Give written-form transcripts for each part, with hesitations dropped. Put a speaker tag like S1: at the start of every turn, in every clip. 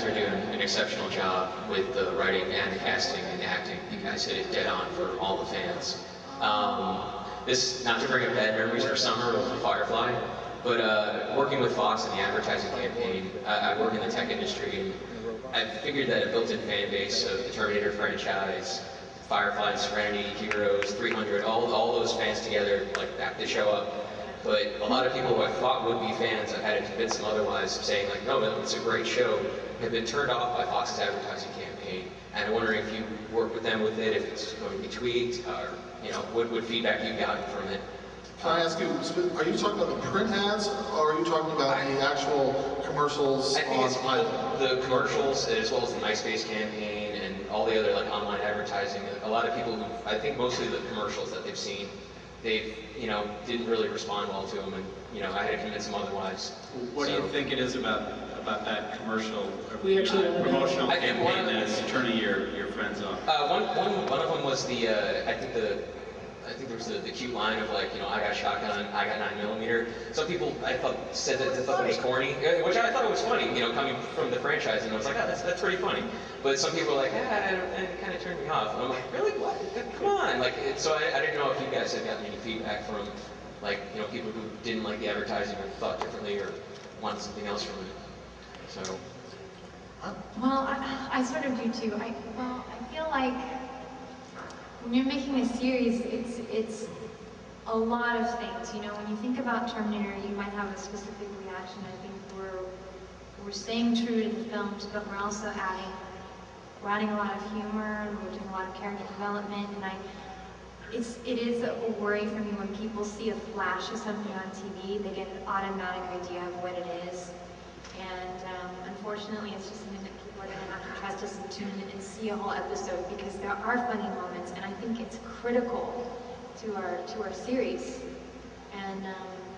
S1: guys are doing an exceptional job with the writing and the casting and the acting. You guys hit it dead on for all the fans. This, not to bring up bad memories for summer of Firefly, but working with Fox in the advertising campaign, I work in the tech industry, and I figured that a built-in fan base of the Terminator franchise, Firefly, Serenity, Heroes, 300, all those fans together, like back to show up. But a lot of people who I thought would be fans, I've had to convince them otherwise, saying like, no, it's a great show, have been turned off by Fox's advertising campaign. And I'm wondering if you work with them with it, if it's going to be tweaked, or what feedback you've gotten from it.
S2: Can I ask you, are you talking about the print ads, or are you talking about the actual commercials
S1: I think
S2: on
S1: it's
S2: pilot?
S1: the commercials, as well as the MySpace campaign, and all the other like online advertising. A lot of people who, I think mostly the commercials that they've seen, they've, didn't really respond well to them, and, I had to convince them otherwise.
S3: What do you think it is about that commercial,
S4: We actually
S3: promotional
S1: I think
S3: campaign that is turning your friends off?
S1: One of them was I think there was the cute line of like, I got a shotgun, I got 9mm. Some people I thought said that they thought it was corny, which I thought it was funny, coming from the franchise, and I was like, oh, that's pretty funny. But some people were like, it kind of turned me off. And I'm like, really? What? Come on! So I didn't know if you guys had gotten any feedback from, people who didn't like the advertising or thought differently or wanted something else from it. So.
S5: Well, I sort of do too. I feel like when you're making a series, it's a lot of things. When you think about Terminator, you might have a specific reaction. I think we're staying true to the films, but we're also adding a lot of humor. We're doing a lot of character development, and it is a worry for me when people see a flash of something on TV. They get an automatic idea of what it is, and unfortunately, it's just something that people are going to have to trust us and tune in and see a whole episode, because there are funny moments, and I think it's critical to our series. And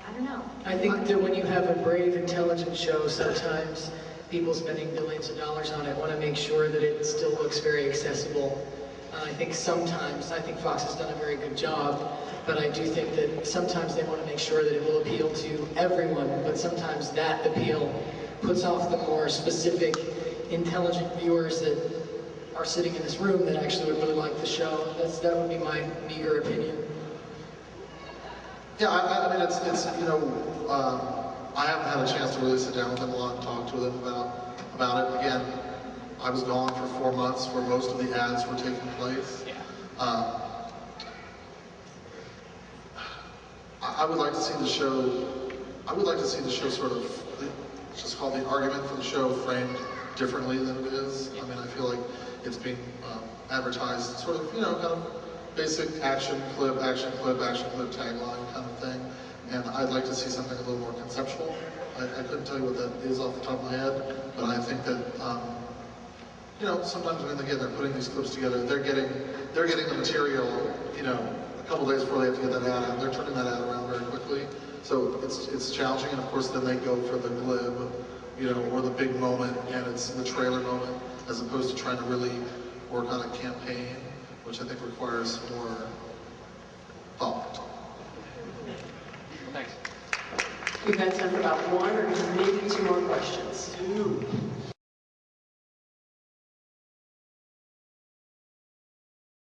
S5: I don't know.
S4: I think that when you have a brave, intelligent show, sometimes people spending billions of dollars on it want to make sure that it still looks very accessible. I think Fox has done a very good job, but I do think that sometimes they want to make sure that it will appeal to everyone, but sometimes that appeal puts off the more specific, intelligent viewers that are sitting in this room that actually would really like the show. That would be my meager opinion.
S2: Yeah, I mean, I haven't had a chance to really sit down with them a lot and talk to them about it. Again, I was gone for 4 months where most of the ads were taking place.
S1: Yeah.
S2: I would like to see the show. I would like to see the show sort of, it's just called the argument for the show, framed differently than it is. I mean, I feel like it's being advertised sort of, kind of basic action clip tagline kind of thing. And I'd like to see something a little more conceptual. I couldn't tell you what that is off the top of my head, but I think that, sometimes when they're putting these clips together, they're getting the material, a couple days before they have to get that ad out. They're turning that ad around very quickly. So it's challenging, and of course then they go for the glib, or the big moment, and it's the trailer moment, as opposed to trying to really work on a campaign, which I think requires more thought.
S1: Thanks.
S4: We've had time for about one or maybe two more questions.